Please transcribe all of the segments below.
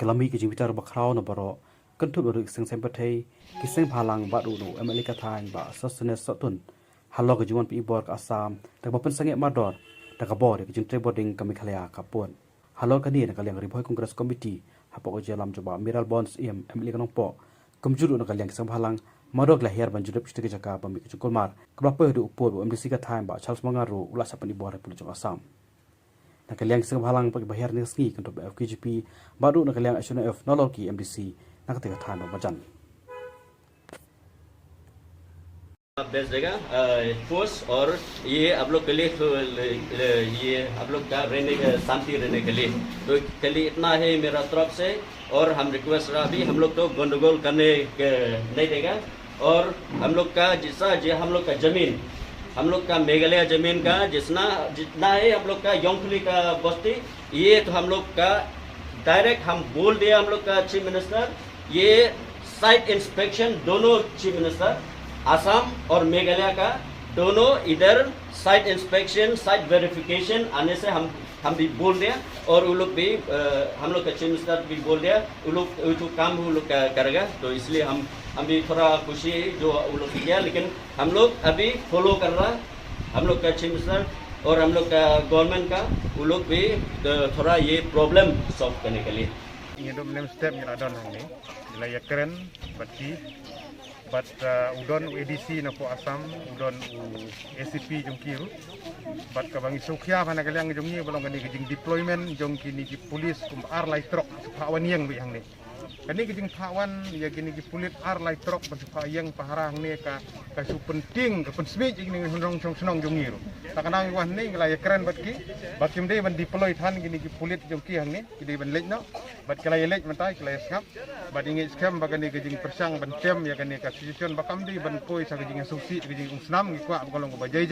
kelami ke jimbitar bakrau na baro kentu beru sing sempatei kiseng phalang badu no Amerika thang ba sosne sotun halo ke juan pi bor ka Assam tak bapen sange mador tak bor ke jinte boarding kami khalaya kapun halo kani na kalyang riboi congress committee hapo ko jalam coba miral bonds Amerika nongpo kumjuru na kalyang kiseng phalang madok lahir banjudep chite ke jaka pami ke kulmar kabapa du upor MDC ka thang ba Charles Mangaru ula sapani bor republik Assam nakaliang sing halang pag bahar ni sngi kanto FKGP baru nakaliang SNF noloki MDC nakatiga thano bajan best जगह फोर्स और ये आप लोग के लिए ये आप लोग का रहने शांति रहने के लिए तो के लिए इतना है मेरा तरफ से और हम रिक्वेस्ट रहा अभी हम लोग तो गंडगोल करने नहीं देगा और हम लोग का हम लोग का जमीन हम लोग का मेघालय जमीन का जितना है हम लोग का योंगफली का बस्ती ये तो हम लोग का डायरेक्ट हम बोल दिया हम लोग का चीफ मिनिस्टर ये साइट इंस्पेक्शन दोनों चीफ मिनिस्टर आसाम और मेघालय का दोनों इधर साइट इंस्पेक्शन साइट वेरिफिकेशन आने से हम भी बोल दिया और वो लोग भी हम लोग का चीफ मिनिस्टर भी बोल दिया वो लोग काम वो लोग करेगा तो इसलिए हम भी थोड़ा खुशी है जो वो लोग किया लेकिन हम लोग अभी फॉलो कर रहा हम लोग का चीफ मिनिस्टर और हम लोग का गवर्नमेंट का वो लोग भी थोड़ा ये प्रॉब्लम सॉल्व करने के लिए Hidup dalam step yang ada ni, wilayah keren, bati, bat udon ADC napo Assam, udon ACP jongkiru, bat kabangi sukya mana kalian jongi belum kani kejing deployment jongki ni polis kum ar lai trok pawan yang bi hang ni. Kani kejing pawan ya gini ki pulit ar lai trok bersuka yang paharang ni ka su penting ka pensmit ini honrong senong jongiru. Tak kenal wah ni wilayah keren bat kim dei ban deploy than gini ki pulit jongki hang ni, ki dei ban lej no. Bat kelai lej mentai kelai skap. Bat ingi skam bagani kejing persang ban tem ya kani ka situation bakam di ban koi sa kejing susi kejing usnam ki kwa kolong ka bajai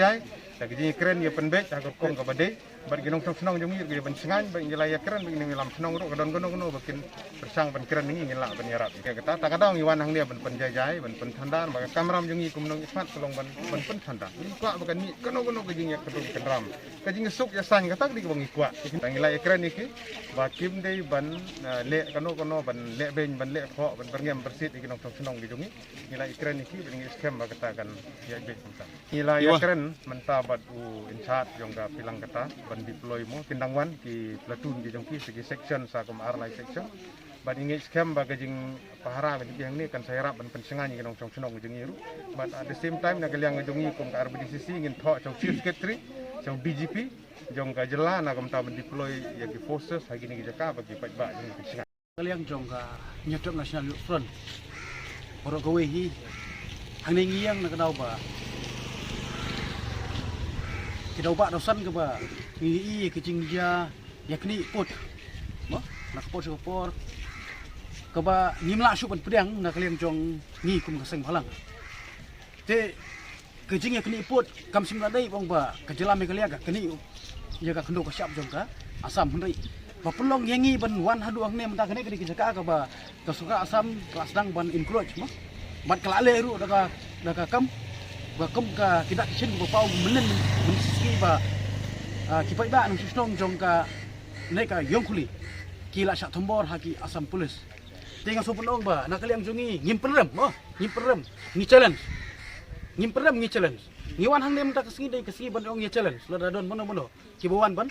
ta kejing keren ya penbek ta ko kong ka badai bat ginong senong jongi ki ban sengan ban wilayah keren ban ngi lam senong ro kadon gono bakin persang ban keren ngi ngila ban yarap ka kata ta kadang iwan hang dia ban penjajai ban pentandan baga kamram jongi kum nong ismat kolong ban pentandan ni kwa bagan ni gono kejing ya kedung kendram kejing suk ya san kata di bangi kwa wilayah keren iki bakim dei ban le kono ban le ben ban le kho ban berngem bersit iki nong senong di jongi wilayah keren iki ban ngi skam kata kan ya be punta wilayah keren mentabat u insat jong ka pilang kata ban deploy mo kindangwan ki platoon ki jongki segi section sa kum arlai section ban ingi skam bagajing pahara ban yang ni kan saya rap ban pensengan ki nong senong jong iru but at the same time na kaliang jongi kum ka RBDCC ngin tho chong chief secretary chong BGP jong ka jela na kum ta ban deploy ya ki forces hagi ni jaka bagi pajba jong pensengan kaliang jong ka nyatok national front oro gawe hi hang ni yang na kadau ba kidau ba dosan ke ba ngi kecing dia yakni pot mo nak pot sekopor ke ba nimla su pen pedang nak kaliang jong ngi kum keseng phalang te kecing yakni pot kam sim dai bong ba kejelam kaliang ka kini ya ka kendo ka siap jong ka Assam hendai ba pelong yangi ban wan hadu ang ne menta kene ke jaka ka ba ka suka Assam kelas dang ban encroach mo bat kelale ru daga kam ba kum ka kita chin ba pau menen menski ba kipai ba nang susnong jong ka neka yongkuli kila syak tombor haki Assam Police tinggal so penong ba nakaliang jongi ngimperem ngi challenge ngiwan hang nem tak kesigi ban ong ngi challenge la don mono kibawan ban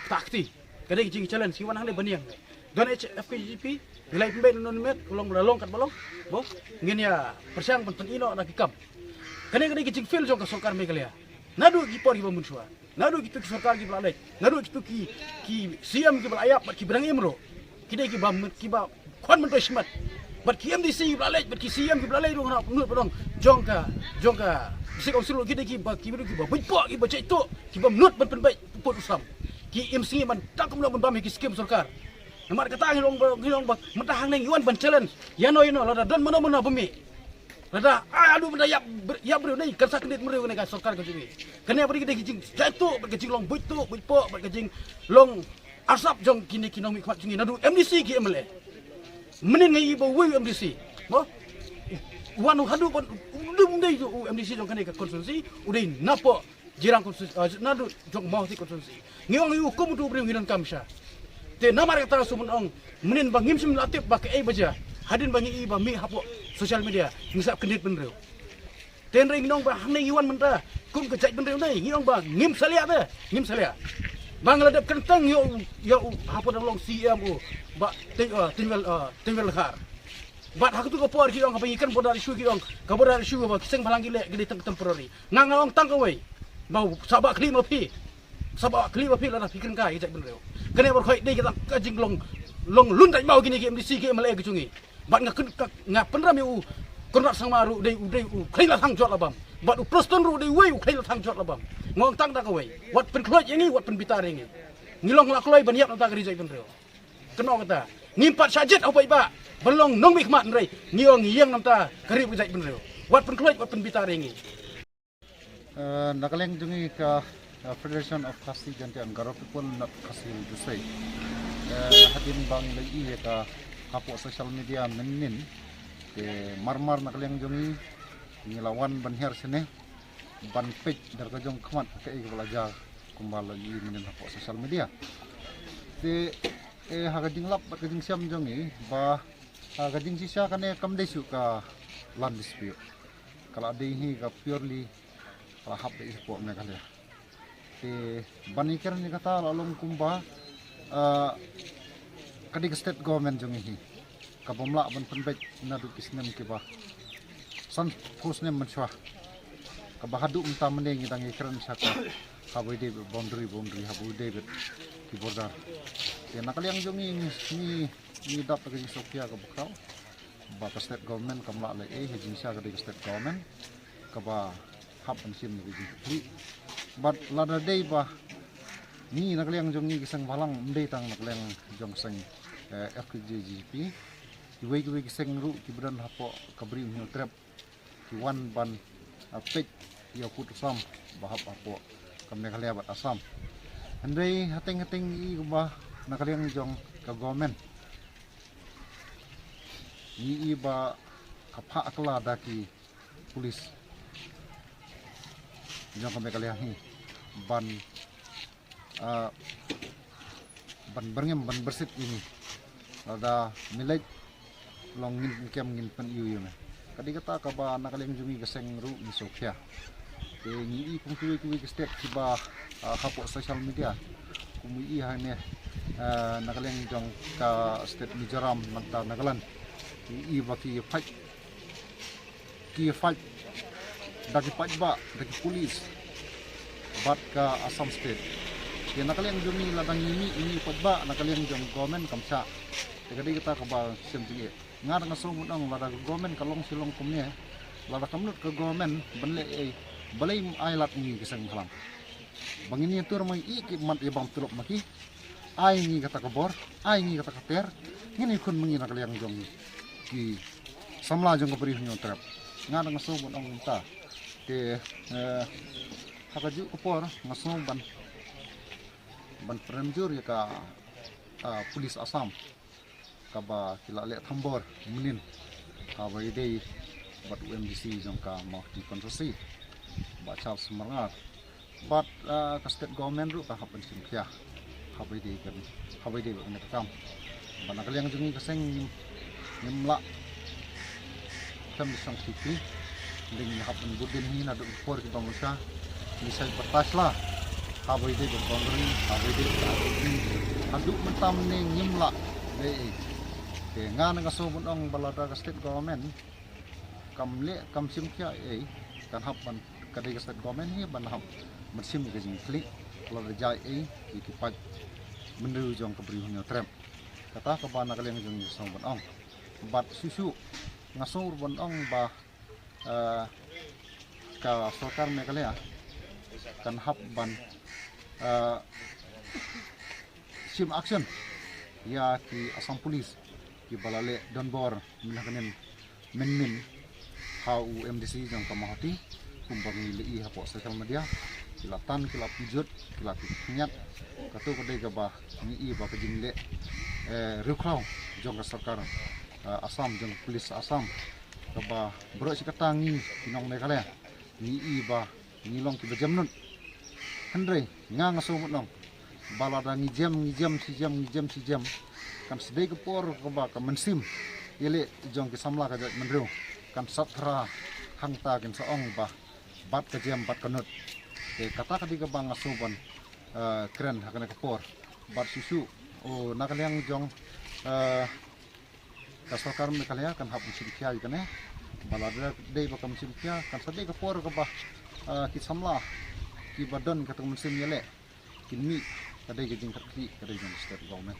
takti kadai jing challenge kiwan hang le baniang don FKGP nilai pembe non met ulong lalong kat balong bo ngin ya persiang pen ino nak kikam kadai jing feel jong ka sokar megalia nadu gipor ki bamunsua nadu gitu sarkar ki balai nadu gitu ki siam ki balayap ki berang imro kidai ki ba kwan men pesmat bat ki MDC balai bat ki siam ki balai dong nak nut bodong jongka sik ong sulu kidai ki ba bujpo ki ba cai to ki ba nut ban penbai put usam ki MC man tak kum ban bam ki skim sarkar namar kata ngilong ba mentahang neng yuan ban challenge yano la don mono bumi Rada, aduh benda ya beri ni kerja kendit meriu ni kan sarkar kerja ni. Kena beri kita kecing jatuh, berkecing long buitu, berkecing long asap jong kini kinong mikmat jingi. Nadu MDC ki MLA. Menin ngai ibu wui MDC. Mo, wanu hadu pun udum deh tu MDC jong kena ke konstitusi, udai napok jirang konstitusi. Nadu jong mau ti konstitusi. Ngiwang hukum tu beri nginan kamsha. te namar kata sumun ong menin bangim sim latip ba ke baja hadin bangi i ba mi hapo social media ngisap kendit benreu ten ring nong ba hanai iwan menta kum ke jai benreu nai ngiong ba ngim salia te ngim salia bang ladap kentang yo hapo dalong CMO ba tinggal har bat hak tu ko por ki ong apa ikan bodar isu ki ong ka bodar isu ba sing balang gile gile temporary ngang ong tang kawai bau sabak kli mapi la fikir kai jai benreu kene bor khoi dei kita kajing long lun dai mau gini ki MDC ki male ke jungi bat ngak penram yu konrat sang maru dei khai la thang jot labam bat u proston ru dei wei khai la thang jot labam ngong tang da kawai wat pen khoi yang ni wat pen bitar yang ni ngilong la kloi ban yap ta kari jai benreu keno kata ngimpat sajet au bai ba belong nong mik mat rei ngiong yang nam ta kari jai benreu wat pen khoi wat pen bitar yang ni Nakaleng jungi ka Federation of Khasi Jantian Garo people not Khasi Dusai hadin bang lagi ka hapo social media menin ke marmar nakaleng jungi ngilawan banher sene ban page dar ka jong khamat ke belajar kumbal lagi menin hapo social media de hagading lap hagading siam jungi ba hagading sisa kane kam desu ka land dispute kalau ada ini ka purely lahap de ipo megalya te banikar ni kata lalong kumba kadig state government jongi hi kabomla ban penbet nadu kisnem ke ba san pusnem manchwa kabahadu unta mende ngidang ikran saka haboy de boundary haboy de ki border te nakaliang jongi ni dap ka sokya ka bukaw ba state government kamla le hejing sha kadig state government kaba hap pensim ni but lada day ba ni nakaliang jong ni kisang balang mday tang nakaliang jong sang FKJGP iway kisang ru kibran hapo kabri nyo trap kiwan ban pek ya put sam bahap hapo kami kalia bat asam andai hateng i ba nakaliang jong ka government ni iba kapha akla daki polis jong kami kalian hi ban berngem ban bersit ini ada milik longin ngin pen iu me kadi kata ka ba nakaliang jumi gaseng ru ni sokya te ngi pung kuwi ke step tiba hapo social media kumi i hane nakaliang jong ka state Mizoram nagta nagalan i ba ki fight daki pajba daki polis bat ka Assam state ya nakaliang jumi ladang ini pajba nakaliang jong government kamsa jadi kita ka ba simti ngar nga sumud ang lada government kalong silong kumnya lada kamnut ke government benle balay ailat ni kisang halam bangini tur may iki mat ibang tulok maki ay ni kata kabor ay ni kata kater ngini kun mangi nakaliang jong ki samla jong kabri hunyo trap ngar nga sumud ang ta te hakaju kupor ngasong ban premjur ya ka polis Assam kaba kila le thambor munin kaba ide bat UMDC jong ka mau di kontrosi ba chal semangat bat ka state government ru ka hapen simkhya habai de ne kam bana kaliang jungi kaseng nimla kam sang tipi ding hapen budin ni na do por ki bangsa misal batas lah habai de boundary habai de aduk mentam ne nimla de ke nga nga sobon ang balada ka state government kam simkhya kan hapan kadai ka state government hi ban hap mersim ke jing klik kalau rejai ikipat menuju jong ke berihunya tram kata ke bana kalian jong sobon ang bat susu ngasur bon ang ba ka sarkar Meghalaya kan hap ban sim action ya ki Assam police ki balale donbor minakanin men how MDC jong kamahati kumbang nilai hapo social media kilatan kilap pijut kilap nyat katu kadai gaba ni ba kajingle rukraw jong sarkar Assam jong police Assam gaba bro sikatangi tinong Meghalaya ni ba ngilong ki bajamnun Andre nga ngasumut nong balada ngijam si jam kan sedai ke por ke ba ka mensim yele jong ke samla ka jat menru kan satra hangta kin saong ba bat ke jam bat kanut ke kata ka diga bang asuban keren hakana ke por bat susu o nakaliang jong kasokar me kalya kan hap sidikya kan balada dei ba kam sidikya kan sedai ke por ke ba ki samla ki badan ka mensim yele kini kadai ke jing kerti kadai jong state government